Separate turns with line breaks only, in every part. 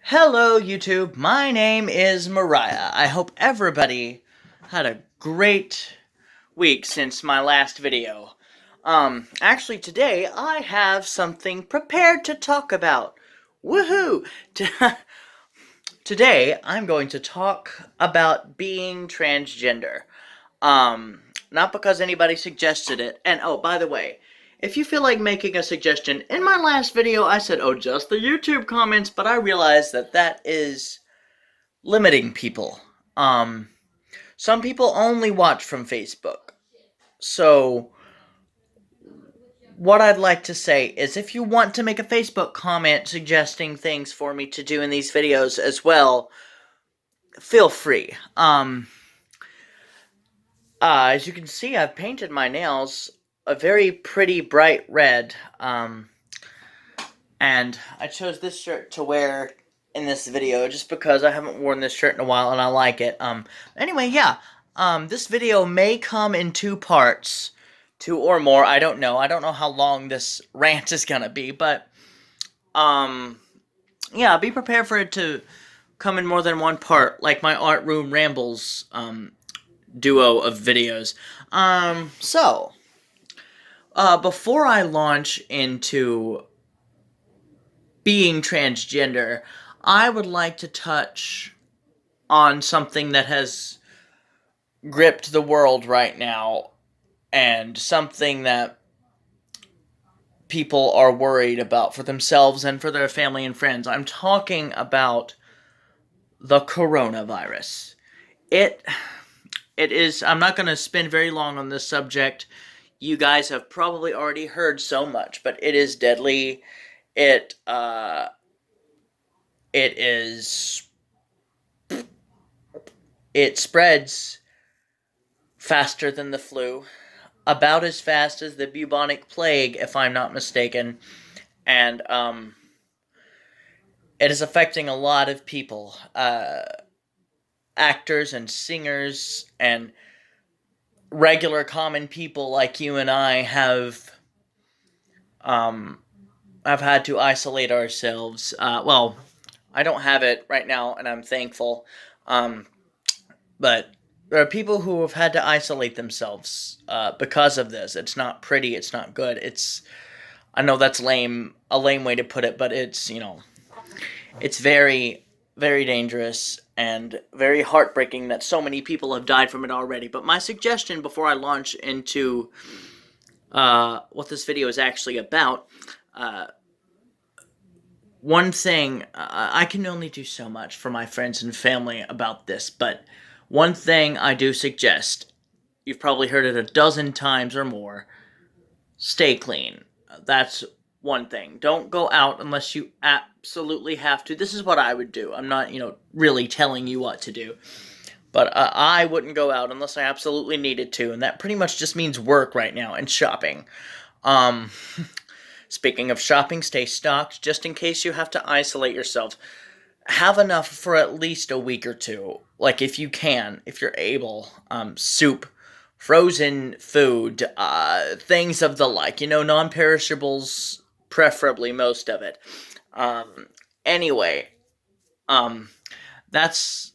Hello, YouTube. My name is Mariah. I hope everybody had a great week since my last video. Actually, today I have something prepared to talk about. Woohoo! Today I'm going to talk about being transgender. Not because anybody suggested it. And oh, by the way, if you feel like making a suggestion, in my last video I said, oh, just the YouTube comments, but I realized that is limiting people. Some people only watch from Facebook. So, what I'd like to say is if you want to make a Facebook comment suggesting things for me to do in these videos as well, feel free. As you can see, I've painted my nails a very pretty bright red, and I chose this shirt to wear in this video just because I haven't worn this shirt in a while and I like it. Anyway, yeah, this video may come in two parts, two or more, I don't know. I don't know how long this rant is gonna be, but, yeah, be prepared for it to come in more than one part, like my Art Room Rambles, duo of videos. Before I launch into being transgender, I would like to touch on something that has gripped the world right now, and something that people are worried about for themselves and for their family and friends. I'm talking about the coronavirus. It is, I'm not going to spend very long on this subject. You guys have probably already heard so much, but it is deadly. It is, it spreads faster than the flu, about as fast as the bubonic plague, if I'm not mistaken, and, it is affecting a lot of people, actors and singers and regular common people like you and I have had to isolate ourselves. Well, I don't have it right now, and I'm thankful. But there are people who have had to isolate themselves because of this. It's not pretty. It's not good. I know that's lame, a lame way to put it, but it's, it's very, very dangerous and very heartbreaking that so many people have died from it already. But my suggestion before I launch into what this video is actually about, one thing, I can only do so much for my friends and family about this, but one thing I do suggest, you've probably heard it a dozen times or more, stay clean. That's one thing. Don't go out unless you absolutely have to. This is what I would do. I'm not, really telling you what to do. But I wouldn't go out unless I absolutely needed to, and that pretty much just means work right now and shopping. Um, Speaking of shopping, stay stocked just in case you have to isolate yourself. Have enough for at least a week or two. Like, if you can, if you're able. Soup, frozen food, things of the like. Non-perishables, preferably most of it. Anyway, um, that's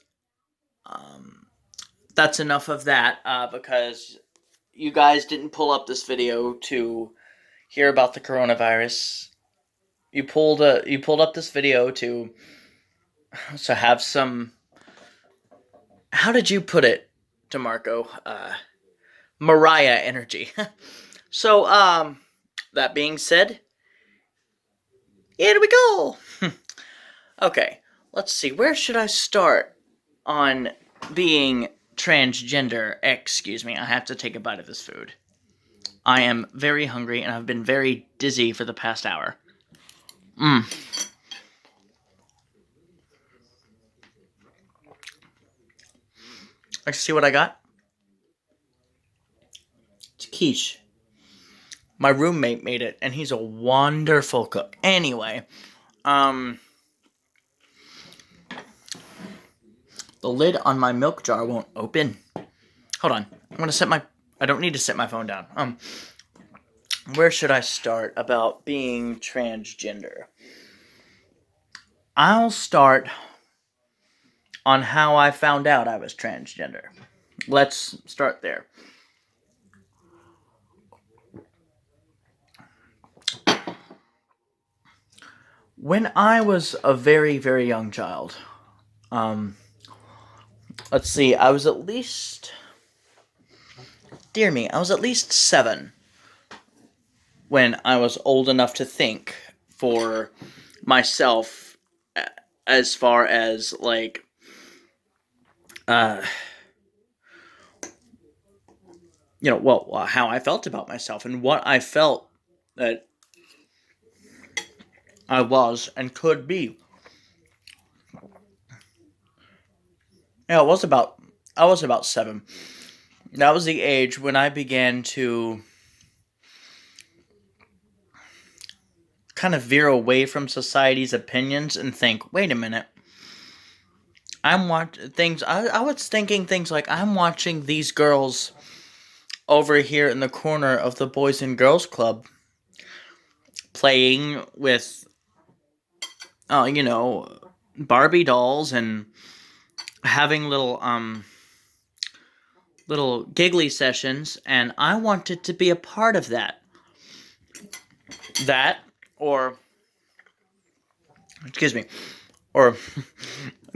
that's enough of that, because you guys didn't pull up this video to hear about the coronavirus. You pulled up this video to have some, how did you put it, DeMarco? Mariah energy. So, that being said, here we go. Okay, let's see. Where should I start on being transgender? Excuse me, I have to take a bite of this food. I am very hungry, and I've been very dizzy for the past hour. Let's see what I got. It's quiche. My roommate made it, and he's a wonderful cook. Anyway, the lid on my milk jar won't open. Hold on. I don't need to set my phone down. Where should I start about being transgender? I'll start on how I found out I was transgender. Let's start there. When I was a very, very young child, um, let's see, I was at least, dear me, I was at least 7 when I was old enough to think for myself, as far as like, uh, how I felt about myself and what I felt that I was and could be. Yeah, I was about 7. That was the age when I began to kind of veer away from society's opinions and think, wait a minute. I was thinking things like, I'm watching these girls over here in the corner of the Boys and Girls Club playing with, you know, Barbie dolls and having little giggly sessions, and I wanted to be a part of that. That, or, excuse me, or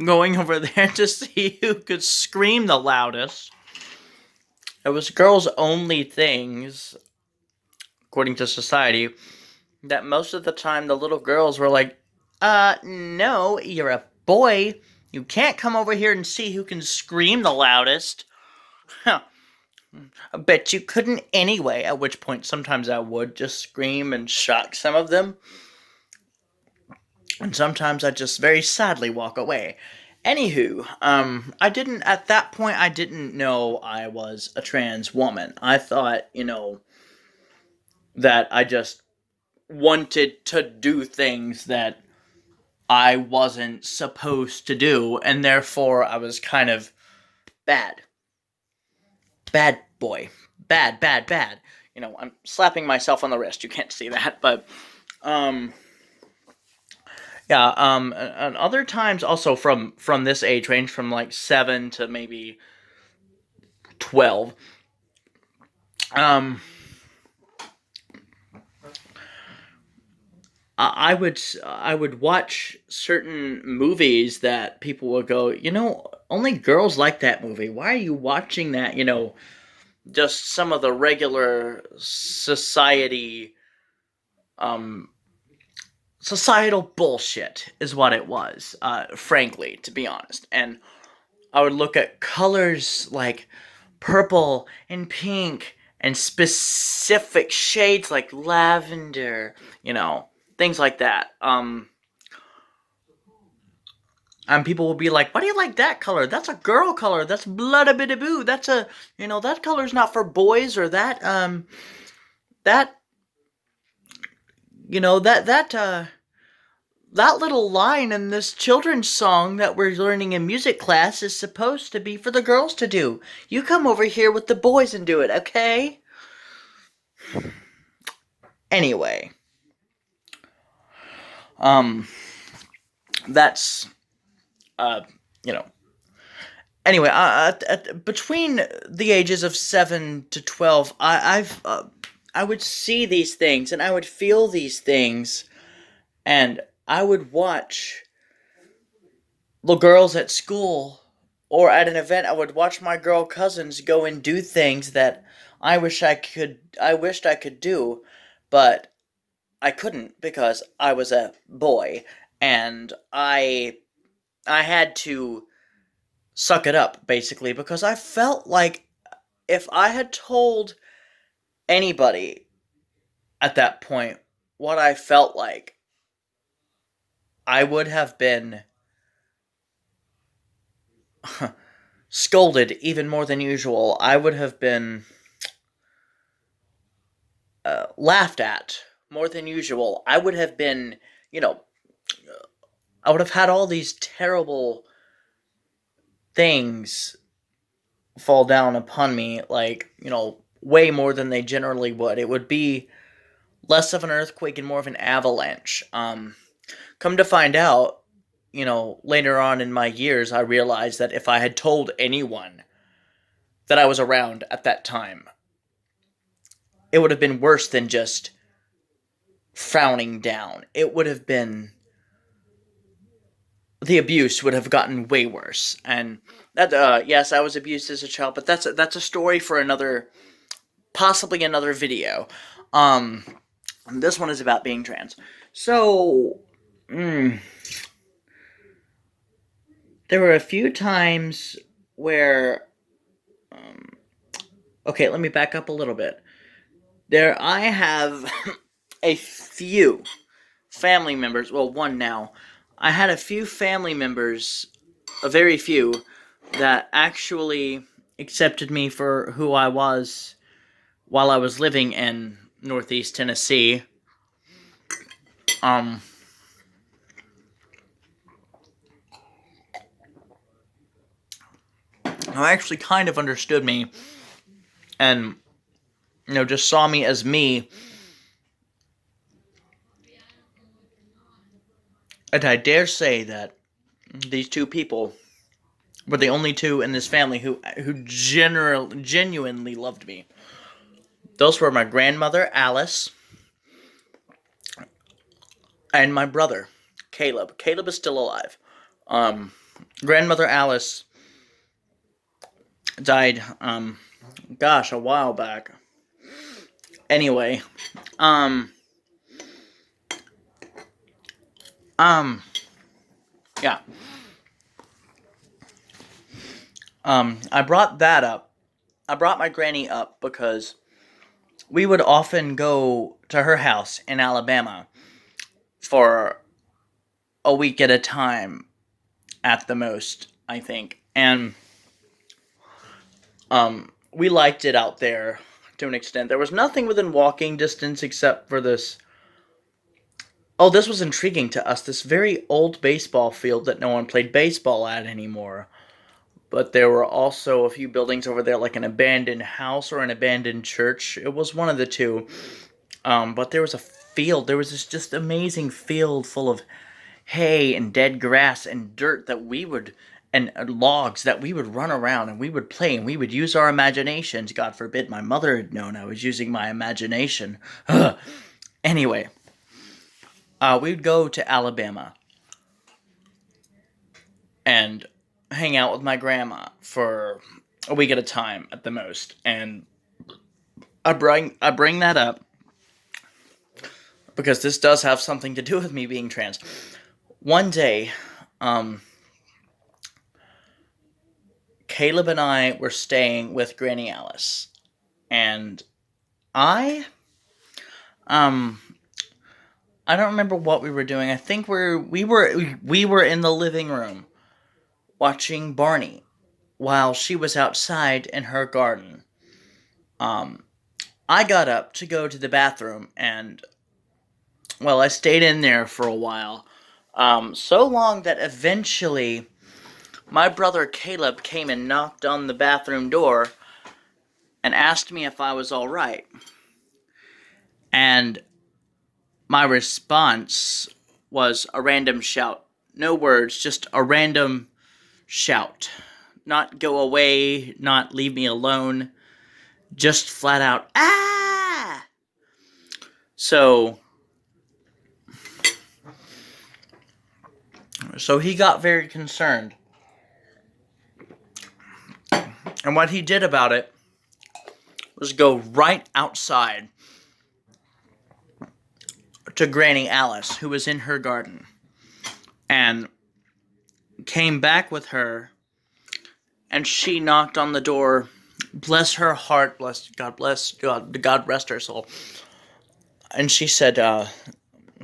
going over there to see who could scream the loudest. It was girls only things, according to society, that most of the time the little girls were like, no, you're a boy. You can't come over here and see who can scream the loudest. Huh. I bet you couldn't anyway, at which point sometimes I would just scream and shock some of them. And sometimes I'd just very sadly walk away. Anywho, at that point, I didn't know I was a trans woman. I thought, that I just wanted to do things that I wasn't supposed to do, and therefore I was kind of bad. Bad boy. Bad, bad, bad. I'm slapping myself on the wrist. You can't see that, but, yeah, and other times also from this age range, from like 7 to maybe 12, um, I would watch certain movies that people would go, only girls like that movie. Why are you watching that? Just some of the regular um, societal bullshit is what it was, frankly, to be honest. And I would look at colors like purple and pink and specific shades like lavender, things like that. And people will be like, "Why do you like that color? That's a girl color. That's blood a bit of boo. That's that color's not for boys, or that that little line in this children's song that we're learning in music class is supposed to be for the girls to do. You come over here with the boys and do it, okay?" Anyway, um, that's uh, you know. Anyway, between the ages of 7 to 12, I would see these things and I would feel these things, and I would watch the girls at school or at an event. I would watch my girl cousins go and do things that I wished I could do, but I couldn't because I was a boy, and I had to suck it up, basically, because I felt like if I had told anybody at that point what I felt like, I would have been scolded even more than usual. I would have been laughed at more than usual. I would have been, you know, I would have had all these terrible things fall down upon me, like, way more than they generally would. It would be less of an earthquake and more of an avalanche. Come to find out, later on in my years, I realized that if I had told anyone that I was around at that time, it would have been worse than just frowning down. It would have been, the abuse would have gotten way worse. And that, yes, I was abused as a child, but that's a story for another, possibly another video. Um, this one is about being trans. So, there were a few times where, okay, let me back up a little bit. I have a few family members, well, one now. I had a few family members, a very few, that actually accepted me for who I was while I was living in Northeast Tennessee. Who actually kind of understood me and, just saw me as me. And I dare say that these two people were the only two in this family who genuinely loved me. Those were my grandmother, Alice, and my brother, Caleb. Caleb is still alive. Grandmother Alice died, a while back. Anyway, yeah. I brought that up. I brought my granny up because we would often go to her house in Alabama for a week at a time, at the most, I think. And we liked it out there to an extent. There was nothing within walking distance except for this. Oh, this was intriguing to us. This very old baseball field that no one played baseball at anymore. But there were also a few buildings over there, like an abandoned house or an abandoned church. It was one of the two. But there was a field. There was this just amazing field full of hay and dead grass and dirt and logs that we would run around and we would play and we would use our imaginations. God forbid my mother had known I was using my imagination. Anyway, we'd go to Alabama and hang out with my grandma for a week at a time at the most. And I bring that up because this does have something to do with me being trans. One day, Caleb and I were staying with Granny Alice, and I don't remember what we were doing. I think we were in the living room watching Barney while she was outside in her garden. I got up to go to the bathroom, and I stayed in there for a while. So long that eventually my brother Caleb came and knocked on the bathroom door and asked me if I was all right. And my response was a random shout. No words, just a random shout. Not go away, not leave me alone. Just flat out, ah! So he got very concerned. And what he did about it was go right outside to Granny Alice, who was in her garden, and came back with her, and she knocked on the door. Bless her heart, God rest her soul. And she said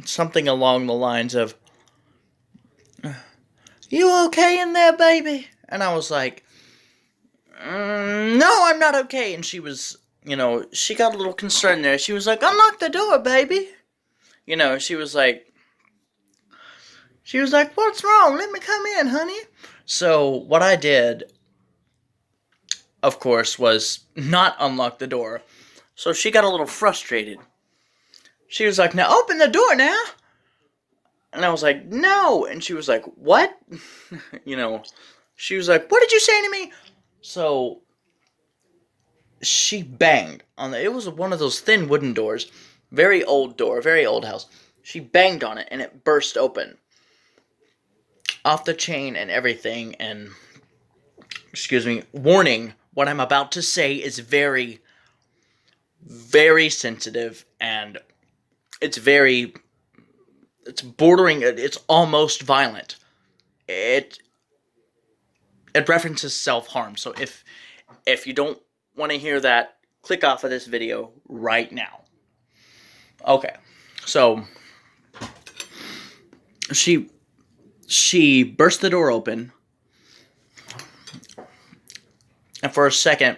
something along the lines of, "You okay in there, baby?" And I was like, "No, I'm not okay." And she was, she got a little concerned there. She was like, "Unlock the door, baby." She was like, "What's wrong? Let me come in, honey." So what I did, of course, was not unlock the door. So she got a little frustrated. She was like, "Now open the door now." And I was like, no. And she was like, what? you know, she was like, what did you say to me? So she banged on it was one of those thin wooden doors, very old door, very old house. She banged on it and it burst open off the chain and everything. And excuse me, warning, what I'm about to say is very, very sensitive, and it's very, it's bordering, it's almost violent. It it references self-harm. So if you don't want to hear that, click off of this video right now. Okay. So she she burst the door open, and for a second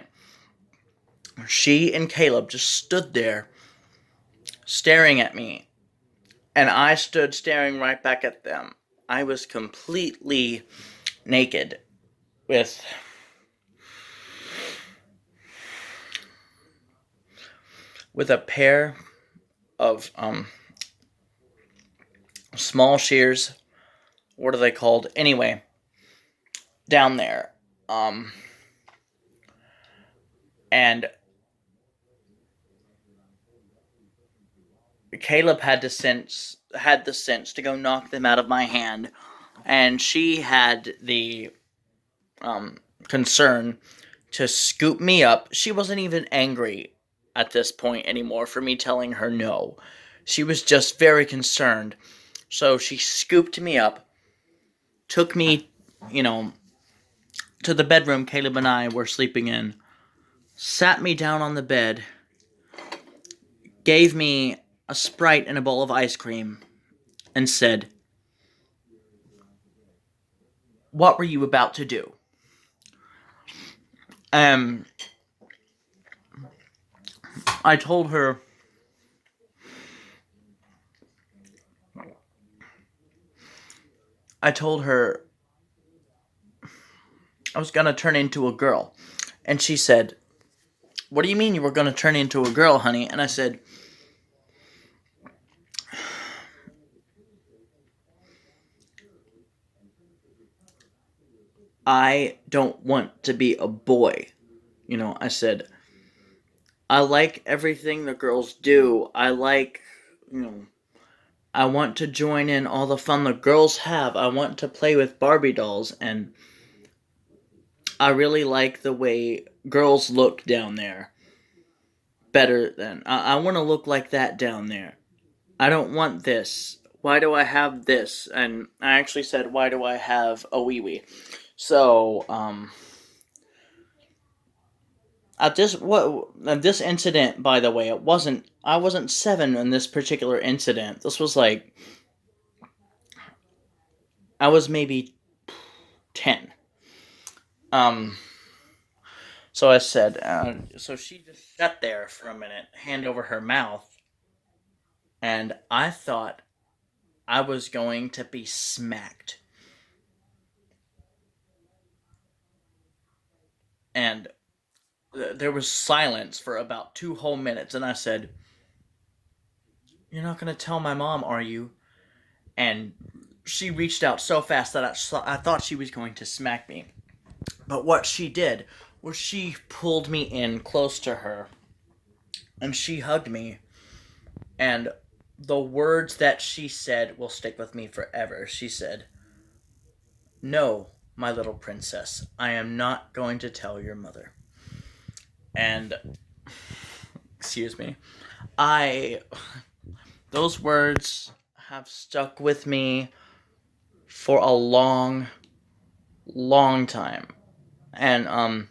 she and Caleb just stood there staring at me, and I stood staring right back at them. I was completely naked with a pair of small shears. What are they called? Anyway, down there. And Caleb had the sense to go knock them out of my hand, and she had the concern to scoop me up. She wasn't even angry at this point anymore for me telling her no. She was just very concerned. So she scooped me up, took me, you know, to the bedroom Caleb and I were sleeping in, sat me down on the bed, gave me a Sprite and a bowl of ice cream, and said, "What were you about to do?" Um, I told her I told her I was gonna turn into a girl. And she said, "What do you mean you were gonna turn into a girl, honey?" And I said, "I don't want to be a boy." I said, "I like everything the girls do. I want to join in all the fun the girls have. I want to play with Barbie dolls, and I really like the way girls look down there. Better than I want to look like that down there. I don't want this. Why do I have this?" And I actually said, "Why do I have a wee wee?" So, at this incident, by the way, I wasn't 7 in this particular incident. This was like I was maybe 10. Um, so I said, so she just sat there for a minute, hand over her mouth, and I thought I was going to be smacked. And there was silence for about 2 whole minutes, and I said, "You're not going to tell my mom, are you?" And she reached out so fast that I thought she was going to smack me. But what she did was she pulled me in close to her, and she hugged me, and the words that she said will stick with me forever. She said, "No, my little princess, I am not going to tell your mother." And excuse me, I those words have stuck with me for a long, long time. And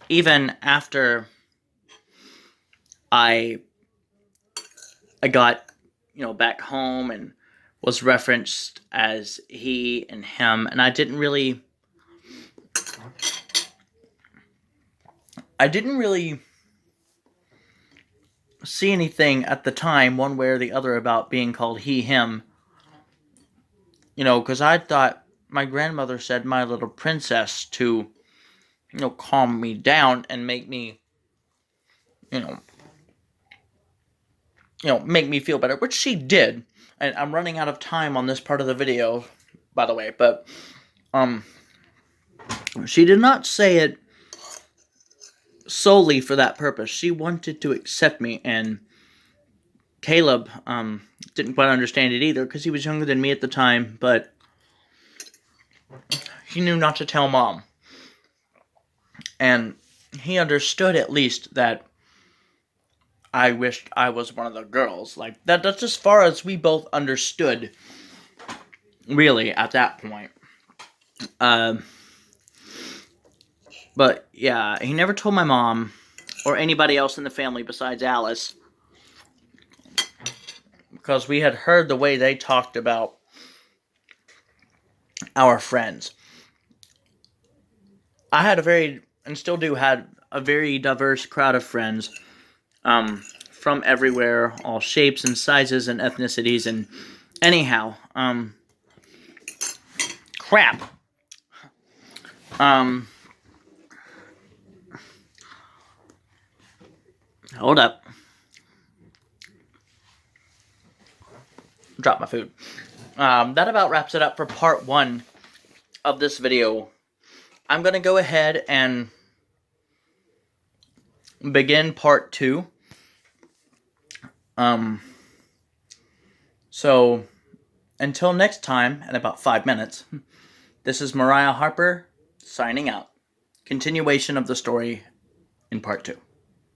even after I I got, back home and was referenced as he and him, and I didn't really see anything at the time one way or the other about being called he him, because I thought my grandmother said "my little princess" to, calm me down and make me, you know, make me feel better, which she did. And I'm running out of time on this part of the video, by the way, but she did not say it solely for that purpose. She wanted to accept me, and Caleb didn't quite understand it either because he was younger than me at the time, but he knew not to tell Mom. And he understood at least that I wished I was one of the girls. Like, that's as far as we both understood, really, at that point. But, yeah, he never told my mom or anybody else in the family besides Alice, because we had heard the way they talked about our friends. I had and still do, had a very diverse crowd of friends, from everywhere, all shapes and sizes and ethnicities, and anyhow, crap. Hold up. Drop my food. That about wraps it up for part 1 of this video. I'm going to go ahead and begin part 2. So, until next time, in about 5 minutes, this is Mariah Harper, signing out. Continuation of the story in part 2.